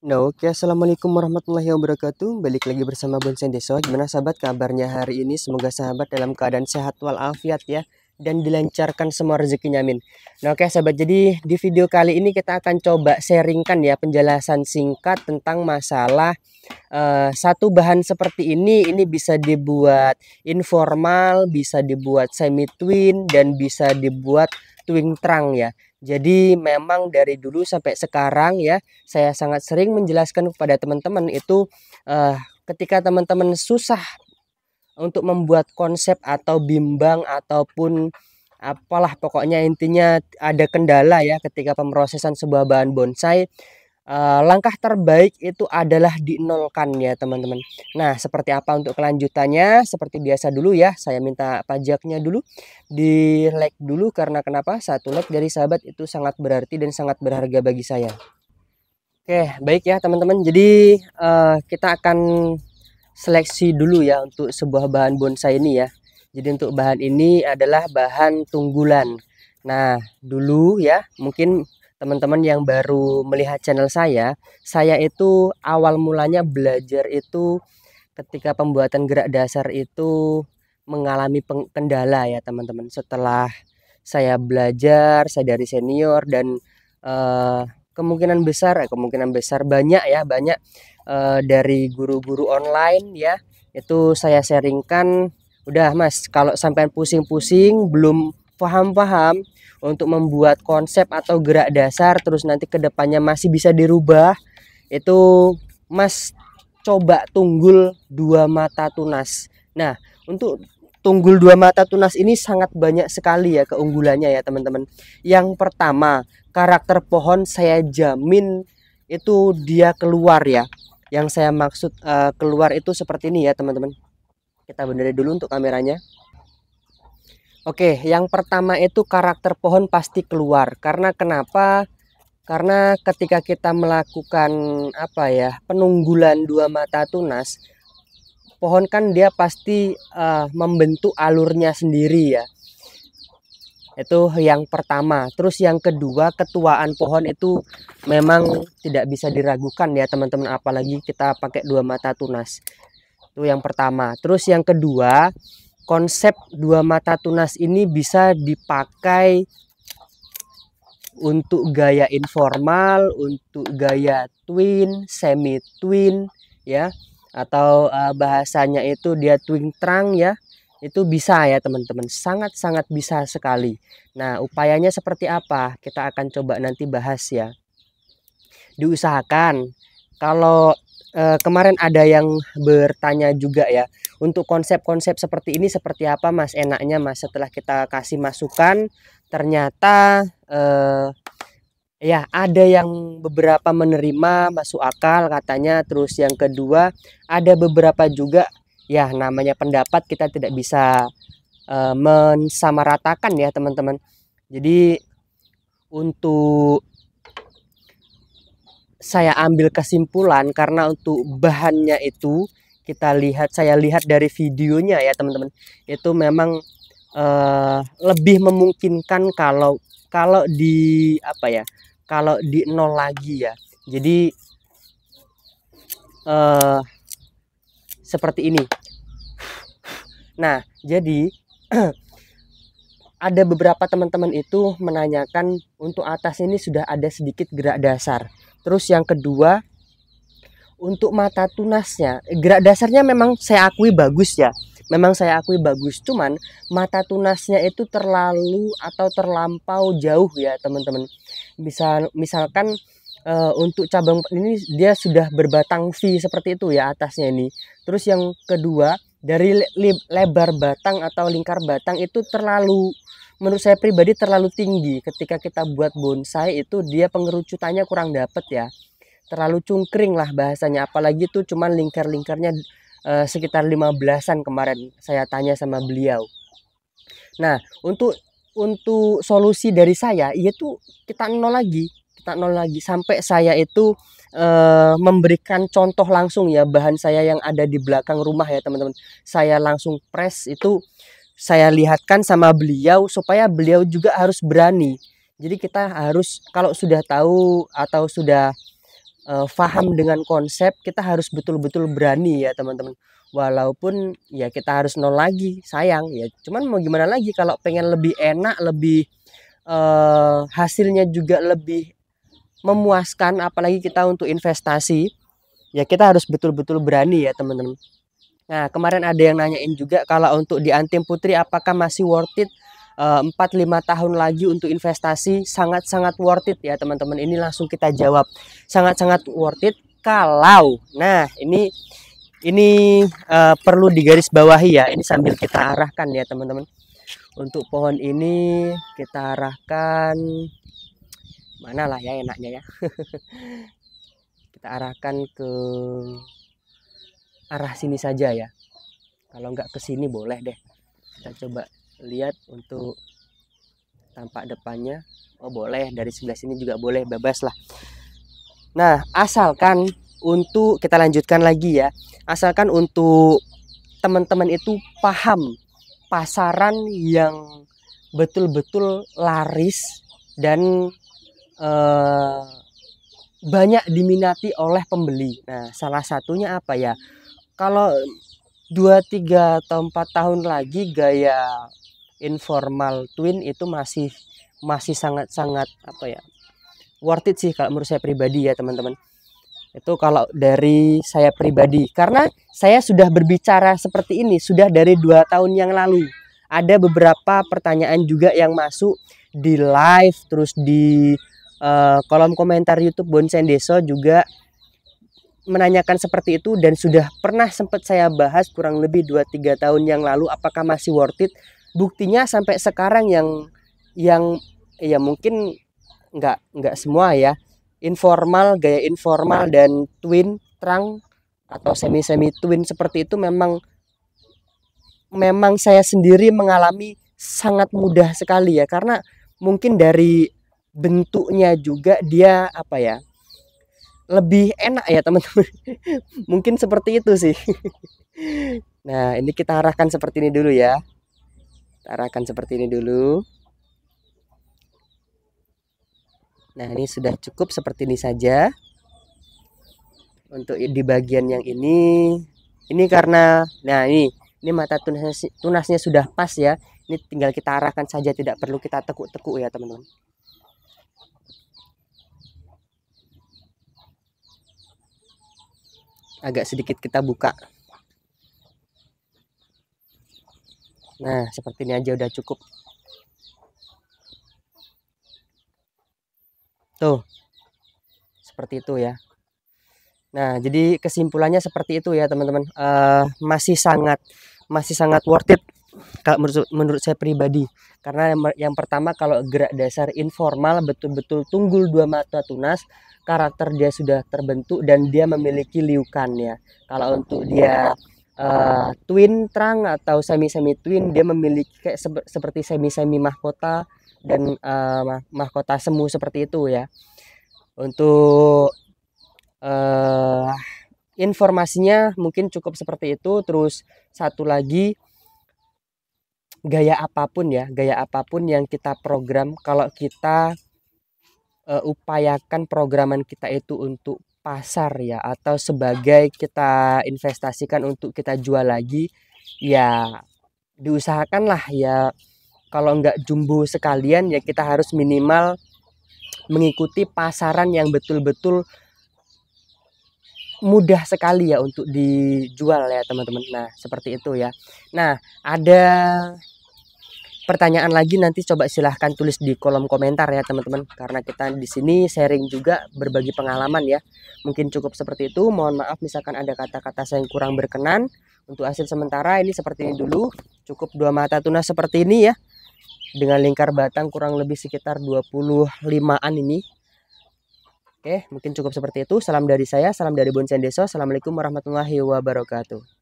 Nah, oke, assalamualaikum warahmatullahi wabarakatuh. Balik lagi bersama Bonsai Deso. Gimana sahabat kabarnya hari ini? Semoga sahabat dalam keadaan sehat walafiat ya, dan dilancarkan semua rezekinya, amin. Nah, oke sahabat, jadi di video kali ini kita akan coba sharingkan ya penjelasan singkat tentang masalah satu bahan seperti ini bisa dibuat informal, bisa dibuat semi twin, dan bisa dibuat twin trunk ya. Jadi memang dari dulu sampai sekarang ya, saya sangat sering menjelaskan kepada teman-teman itu ketika teman-teman susah untuk membuat konsep atau bimbang ataupun apalah pokoknya intinya ada kendala ya ketika pemrosesan sebuah bahan bonsai. Langkah terbaik itu adalah dinolkan ya teman-teman. Nah, seperti apa untuk kelanjutannya? Seperti biasa dulu ya, saya minta pajaknya dulu di like dulu karena kenapa? Satu like dari sahabat itu sangat berarti dan sangat berharga bagi saya. Oke, baik ya teman-teman. Jadi kita akan seleksi dulu ya untuk sebuah bahan bonsai ini ya. Jadi untuk bahan ini adalah bahan tunggulan. Nah, dulu ya, mungkin teman-teman yang baru melihat channel saya itu awal mulanya belajar itu ketika pembuatan gerak dasar itu mengalami kendala ya teman-teman. Setelah saya belajar, saya dari senior dan eh, kemungkinan besar banyak ya, banyak dari guru-guru online ya, itu saya sharingkan. Udah mas, kalau sampai pusing-pusing belum paham-paham untuk membuat konsep atau gerak dasar terus nanti kedepannya masih bisa dirubah, itu mas coba tunggul dua mata tunas. Nah, untuk tunggul dua mata tunas ini sangat banyak sekali ya keunggulannya ya teman-teman. Yang pertama, karakter pohon saya jamin itu dia keluar ya. Yang saya maksud keluar itu seperti ini ya teman-teman. Kita benerin dulu untuk kameranya. Oke, yang pertama itu karakter pohon pasti keluar. Karena kenapa? Karena ketika kita melakukan apa ya, penunggulan dua mata tunas, pohon kan dia pasti membentuk alurnya sendiri ya. Itu yang pertama. Terus yang kedua, ketuaan pohon itu memang tidak bisa diragukan ya teman-teman, apalagi kita pakai dua mata tunas. Itu yang pertama. Terus yang kedua, konsep dua mata tunas ini bisa dipakai untuk gaya informal, untuk gaya twin, semi twin ya, atau bahasanya itu dia twin trunk ya. Itu bisa ya teman-teman, sangat-sangat bisa sekali. Nah, upayanya seperti apa? Kita akan coba nanti bahas ya. Diusahakan kalau kemarin ada yang bertanya juga ya, untuk konsep-konsep seperti ini seperti apa Mas enaknya Mas, setelah kita kasih masukan ternyata ya ada yang beberapa menerima masuk akal katanya. Terus yang kedua ada beberapa juga ya, namanya pendapat kita tidak bisa mensamaratakan ya teman-teman. Jadi untuk saya ambil kesimpulan karena untuk bahannya itu saya lihat dari videonya ya teman-teman, itu memang lebih memungkinkan kalau kalau di apa ya, kalau di nol lagi ya. Jadi seperti ini. Nah, jadi ada beberapa teman-teman itu menanyakan untuk atas ini sudah ada sedikit gerak dasar. Terus yang kedua, untuk mata tunasnya, gerak dasarnya memang saya akui bagus ya. Memang saya akui bagus, cuman mata tunasnya itu terlalu atau terlampau jauh ya teman-teman. Misalkan untuk cabang ini dia sudah berbatang V seperti itu ya atasnya ini. Terus yang kedua, dari lebar batang atau lingkar batang itu terlalu, menurut saya pribadi terlalu tinggi. Ketika kita buat bonsai itu dia pengerucutannya kurang dapet ya, terlalu cungkring lah bahasanya, apalagi tuh cuman lingkar-lingkarnya sekitar 15-an kemarin saya tanya sama beliau. Nah, untuk solusi dari saya yaitu kita nol lagi sampai saya itu memberikan contoh langsung ya, bahan saya yang ada di belakang rumah ya teman-teman. Saya langsung press itu, saya lihatkan sama beliau supaya beliau juga harus berani. Jadi kita harus, kalau sudah tahu atau sudah paham dengan konsep, kita harus betul-betul berani ya teman-teman. Walaupun ya kita harus nol lagi, sayang ya. Cuman mau gimana lagi kalau pengen lebih enak, lebih hasilnya juga lebih memuaskan, apalagi kita untuk investasi, ya kita harus betul-betul berani ya teman-teman. Nah, kemarin ada yang nanyain juga kalau untuk di Antim Putri apakah masih worth it 4-5 tahun lagi untuk investasi. Sangat-sangat worth it ya teman-teman. Ini langsung kita jawab. Sangat-sangat worth it kalau, nah ini perlu digarisbawahi ya. Ini sambil kita arahkan ya teman-teman. Untuk pohon ini kita arahkan mana lah ya enaknya ya. Kita arahkan ke arah sini saja ya. Kalau nggak ke sini boleh deh. Kita coba lihat untuk tampak depannya. Oh boleh, dari sebelah sini juga boleh, bebas lah. Nah, asalkan untuk kita lanjutkan lagi ya. Asalkan untuk teman-teman itu paham pasaran yang betul-betul laris dan banyak diminati oleh pembeli. Nah, salah satunya apa ya? Kalau 2, 3 atau 4 tahun lagi gaya informal twin itu masih sangat-sangat apa ya? Worth it sih kalau menurut saya pribadi ya, teman-teman. Itu kalau dari saya pribadi. Karena saya sudah berbicara seperti ini sudah dari 2 tahun yang lalu. Ada beberapa pertanyaan juga yang masuk di live, terus di kolom komentar YouTube Bonsai Deso juga menanyakan seperti itu, dan sudah pernah sempat saya bahas kurang lebih 2-3 tahun yang lalu apakah masih worth it. Buktinya sampai sekarang yang ya mungkin nggak semua ya, informal, gaya informal dan twin trunk atau semi twin seperti itu memang saya sendiri mengalami sangat mudah sekali ya, karena mungkin dari bentuknya juga dia apa ya, lebih enak ya teman-teman. Mungkin seperti itu sih. Nah, ini kita arahkan seperti ini dulu ya. Kita arahkan seperti ini dulu. Nah, ini sudah cukup seperti ini saja. Untuk di bagian yang ini karena nah ini mata tunasnya sudah pas ya. Ini tinggal kita arahkan saja, tidak perlu kita tekuk-tekuk ya teman-teman. Agak sedikit kita buka. Nah, seperti ini aja udah cukup. Tuh. Seperti itu ya. Nah, jadi kesimpulannya seperti itu ya teman-teman. Masih sangat worth it kalau menurut saya pribadi. Karena yang pertama, kalau gerak dasar informal betul-betul tunggul 2 mata tunas, karakter dia sudah terbentuk dan dia memiliki liukan ya. Kalau untuk dia twin trunk atau semi twin, dia memiliki kayak seperti semi mahkota dan mahkota semu seperti itu ya. Untuk informasinya mungkin cukup seperti itu. Terus satu lagi, gaya apapun yang kita program, kalau kita upayakan programan kita itu untuk pasar ya, atau sebagai kita investasikan untuk kita jual lagi, ya diusahakanlah ya, kalau enggak jumbo sekalian ya kita harus minimal mengikuti pasaran yang betul-betul mudah sekali ya untuk dijual ya teman-teman. Nah, seperti itu ya. Nah, ada pertanyaan lagi, nanti coba silahkan tulis di kolom komentar ya teman-teman, karena kita di sini sharing juga, berbagi pengalaman ya. Mungkin cukup seperti itu. Mohon maaf misalkan ada kata-kata saya yang kurang berkenan. Untuk hasil sementara ini seperti ini dulu. Cukup 2 mata tunas seperti ini ya, dengan lingkar batang kurang lebih sekitar 25-an ini. Oke, mungkin cukup seperti itu. Salam dari saya, salam dari Bonsai Deso. Assalamualaikum warahmatullahi wabarakatuh.